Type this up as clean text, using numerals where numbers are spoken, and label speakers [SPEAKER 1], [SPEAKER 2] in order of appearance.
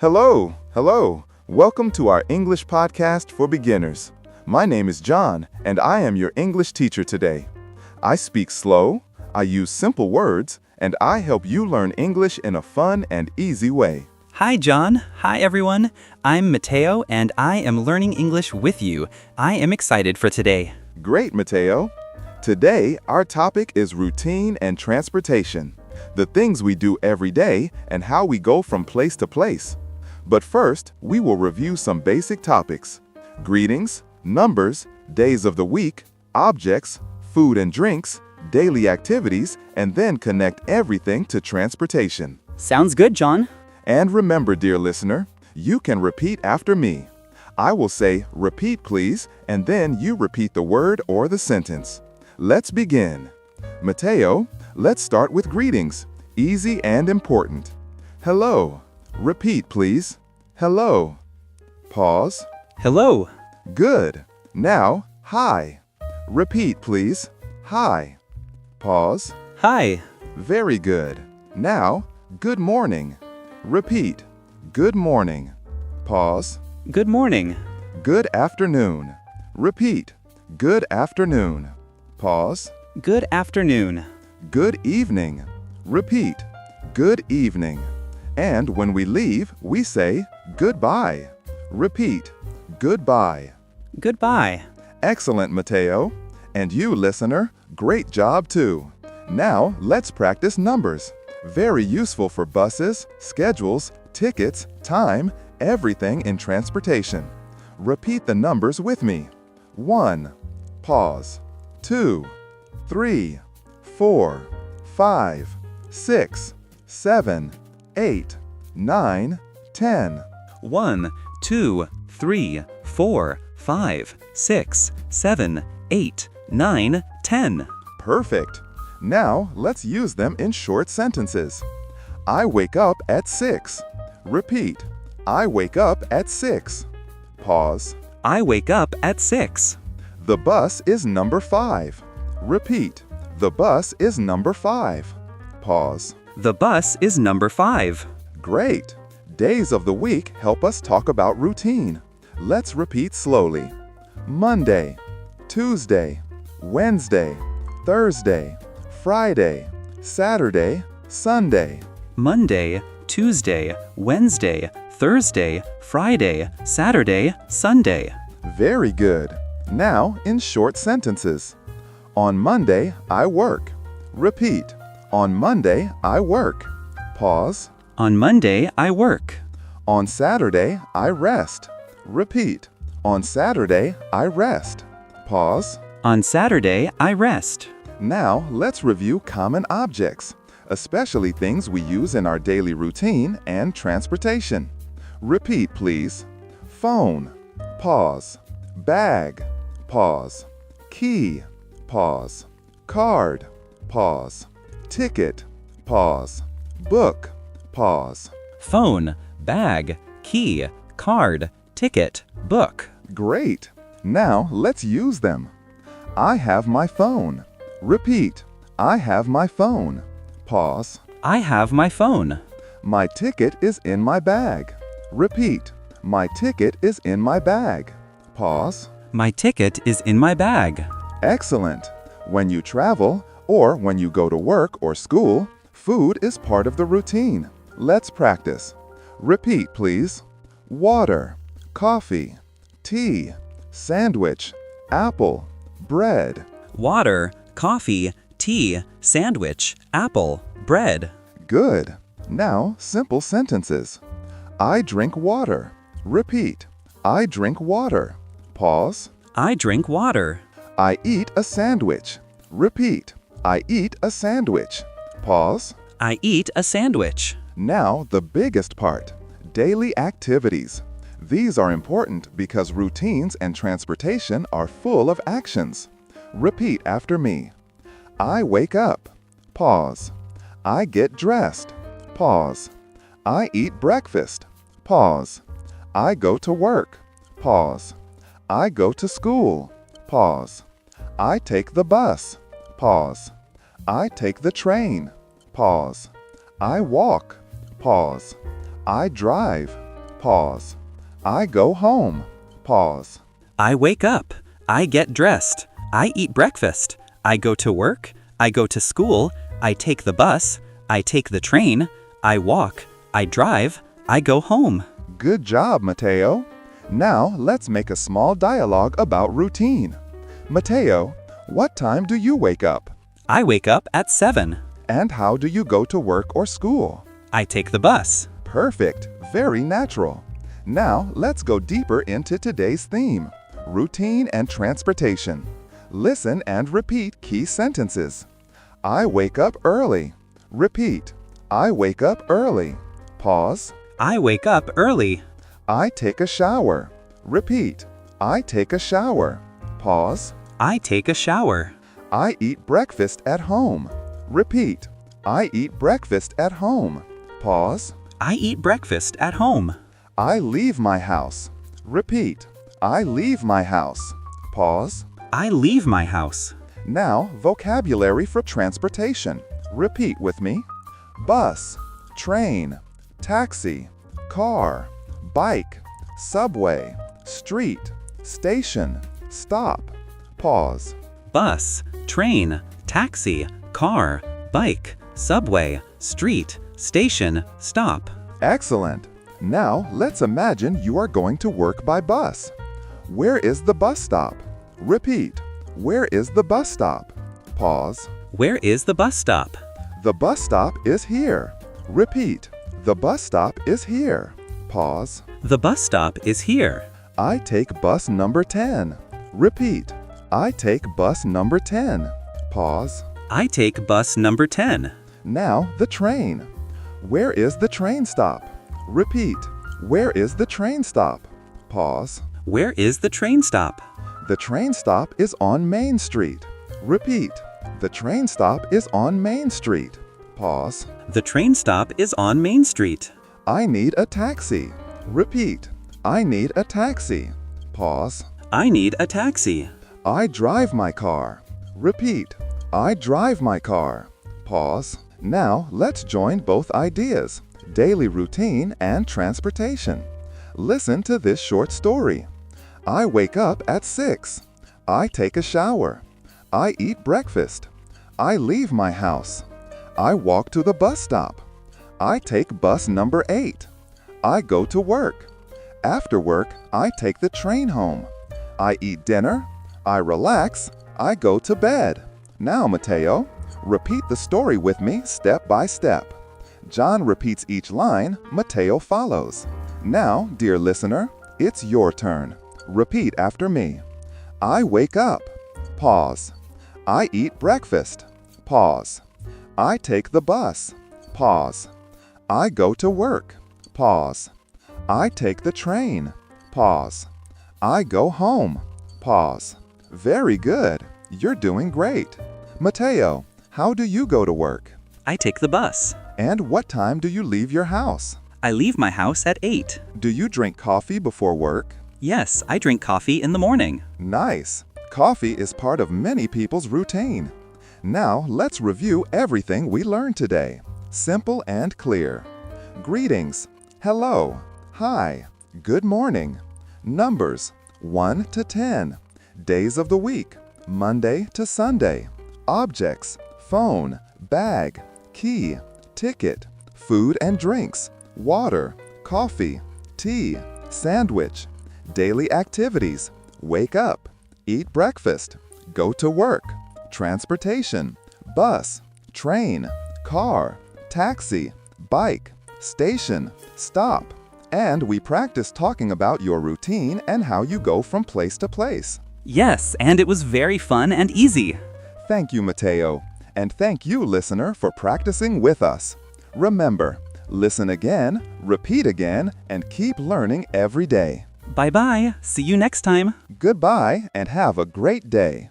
[SPEAKER 1] Hello. Welcome to our English podcast for beginners. My name is John, and I am your English teacher today. I speak slow, I use simple words, and I help you learn English in a fun and easy way.
[SPEAKER 2] Hi, John. Hi, everyone. I'm Mateo, and I am learning English with you. I am excited for today.
[SPEAKER 1] Great, Mateo. Today, our topic is routine and transportation, the things we do every day and how we go from place to place. But first, we will review some basic topics: greetings, numbers, days of the week, objects, food and drinks, daily activities, and then connect everything to transportation.
[SPEAKER 2] Sounds good, John.
[SPEAKER 1] And remember, dear listener, you can repeat after me. I will say, "Repeat, please," and then you repeat the word or the sentence. Let's begin. Mateo, let's start with greetings. Easy and important. Hello. Repeat, please. Hello. Pause.
[SPEAKER 2] Hello.
[SPEAKER 1] Good. Now, hi. Repeat, please. Hi. Pause.
[SPEAKER 2] Hi.
[SPEAKER 1] Very good. Now, good morning. Repeat. Good morning. Pause.
[SPEAKER 2] Good morning.
[SPEAKER 1] Good afternoon. Repeat. Good afternoon. Pause.
[SPEAKER 2] Good afternoon.
[SPEAKER 1] Good evening. Repeat. Good evening. And when we leave, we say goodbye. Repeat. Goodbye.
[SPEAKER 2] Goodbye.
[SPEAKER 1] Excellent, Mateo. And you, listener, great job too. Now, let's practice numbers. Very useful for buses, schedules, tickets, time, everything in transportation. Repeat the numbers with me. 1. Pause. 2, 3, 4, 5, 6, 7, 8, 9, 10.
[SPEAKER 2] 1, 2, 3, 4, 5, 6, 7, 8, 9, 10.
[SPEAKER 1] Perfect. Now, let's use them in short sentences. I wake up at 6. Repeat. I wake up at 6. Pause.
[SPEAKER 2] I wake up at 6.
[SPEAKER 1] The bus is number 5. Repeat. The bus is number 5. Pause.
[SPEAKER 2] The bus is number 5.
[SPEAKER 1] Great. Days of the week help us talk about routine. Let's repeat slowly. Monday, Tuesday, Wednesday, Thursday, Friday, Saturday, Sunday.
[SPEAKER 2] Monday, Tuesday, Wednesday, Thursday, Friday, Saturday, Sunday.
[SPEAKER 1] Very good. Now, in short sentences. On Monday, I work. Repeat. On Monday, I work. Pause.
[SPEAKER 2] On Monday, I work.
[SPEAKER 1] On Saturday, I rest. Repeat. On Saturday, I rest. Pause.
[SPEAKER 2] On Saturday, I rest.
[SPEAKER 1] Now, let's review common objects, especially things we use in our daily routine and transportation. Repeat, please. Phone. Pause. Bag. Pause. Key. Pause. Card. Pause. Ticket. Pause. Book. Pause.
[SPEAKER 2] Phone, bag, key, card, ticket, book.
[SPEAKER 1] Great. Now let's use them. I have my phone. Repeat. I have my phone. Pause.
[SPEAKER 2] I have my phone.
[SPEAKER 1] My ticket is in my bag. Repeat. My ticket is in my bag. Pause.
[SPEAKER 2] My ticket is in my bag.
[SPEAKER 1] Excellent. When you travel, or when you go to work or school, food is part of the routine. Let's practice. Repeat, please. Water, coffee, tea, sandwich, apple, bread.
[SPEAKER 2] Water, coffee, tea, sandwich, apple, bread.
[SPEAKER 1] Good. Now, simple sentences. I drink water. Repeat. I drink water. Pause.
[SPEAKER 2] I drink water.
[SPEAKER 1] I eat a sandwich. Repeat. I eat a sandwich. Pause.
[SPEAKER 2] I eat a sandwich.
[SPEAKER 1] Now, the biggest part, daily activities. These are important because routines and transportation are full of actions. Repeat after me. I wake up. Pause. I get dressed. Pause. I eat breakfast. Pause. I go to work. Pause. I go to school. Pause. I take the bus. Pause. I take the train. Pause. I walk. Pause. I drive. Pause. I go home. Pause.
[SPEAKER 2] I wake up. I get dressed. I eat breakfast. I go to work. I go to school. I take the bus. I take the train. I walk. I drive. I go home.
[SPEAKER 1] Good job, Mateo. Now let's make a small dialogue about routine. Mateo, what time do you wake up?
[SPEAKER 2] I wake up at 7.
[SPEAKER 1] And how do you go to work or school?
[SPEAKER 2] I take the bus.
[SPEAKER 1] Perfect. Very natural. Now let's go deeper into today's theme, routine and transportation. Listen and repeat key sentences. I wake up early. Repeat. I wake up early. Pause.
[SPEAKER 2] I wake up early.
[SPEAKER 1] I take a shower. Repeat. I take a shower. Pause.
[SPEAKER 2] I take a shower.
[SPEAKER 1] I eat breakfast at home. Repeat. I eat breakfast at home. Pause.
[SPEAKER 2] I eat breakfast at home.
[SPEAKER 1] I leave my house. Repeat. I leave my house. Pause.
[SPEAKER 2] I leave my house.
[SPEAKER 1] Now, vocabulary for transportation. Repeat with me. Bus, train, taxi, car, bike, subway, street, station, stop. Pause.
[SPEAKER 2] Bus, train, taxi, car, bike, subway, street, station, stop.
[SPEAKER 1] Excellent. Now, let's imagine you are going to work by bus. Where is the bus stop? Repeat. Where is the bus stop? Pause.
[SPEAKER 2] Where is the bus stop?
[SPEAKER 1] The bus stop is here. Repeat. The bus stop is here. Pause.
[SPEAKER 2] The bus stop is here.
[SPEAKER 1] I take bus number 10. Repeat. I take bus number 10. Pause.
[SPEAKER 2] I take bus number 10.
[SPEAKER 1] Now the train. Where is the train stop? Repeat. Where is the train stop? Pause.
[SPEAKER 2] Where is the train stop?
[SPEAKER 1] The train stop is on Main Street. Repeat. The train stop is on Main Street. Pause.
[SPEAKER 2] The train stop is on Main Street.
[SPEAKER 1] I need a taxi. Repeat. I need a taxi. Pause.
[SPEAKER 2] I need a taxi.
[SPEAKER 1] I drive my car. Repeat. I drive my car. Pause. Now let's join both ideas, daily routine and transportation. Listen to this short story. I wake up at 6. I take a shower. I eat breakfast. I leave my house. I walk to the bus stop. I take bus number 8. I go to work. After work, I take the train home. I eat dinner. I relax. I go to bed. Now, Mateo, repeat the story with me step by step. John repeats each line, Mateo follows. Now, dear listener, it's your turn. Repeat after me. I wake up. Pause. I eat breakfast. Pause. I take the bus. Pause. I go to work. Pause. I take the train. Pause. I go home. Pause. Very good. You're doing great. Mateo, how do you go to work?
[SPEAKER 2] I take the bus.
[SPEAKER 1] And what time do you leave your house?
[SPEAKER 2] I leave my house at 8.
[SPEAKER 1] Do you drink coffee before work?
[SPEAKER 2] Yes, I drink coffee in the morning.
[SPEAKER 1] Nice. Coffee is part of many people's routine. Now let's review everything we learned today. Simple and clear. Greetings. Hello. Hi. Good morning. Numbers 1 to 10. Days of the week. Monday to Sunday. Objects. Phone. Bag. Key. Ticket. Food and drinks. Water. Coffee. Tea. Sandwich. Daily activities. Wake up. Eat breakfast. Go to work. Transportation. Bus. Train. Car. Taxi. Bike. Station. Stop. And we practiced talking about your routine and how you go from place to place.
[SPEAKER 2] Yes, and it was very fun and easy.
[SPEAKER 1] Thank you, Mateo. And thank you, listener, for practicing with us. Remember, listen again, repeat again, and keep learning every day.
[SPEAKER 2] Bye-bye. See you next time.
[SPEAKER 1] Goodbye and have a great day.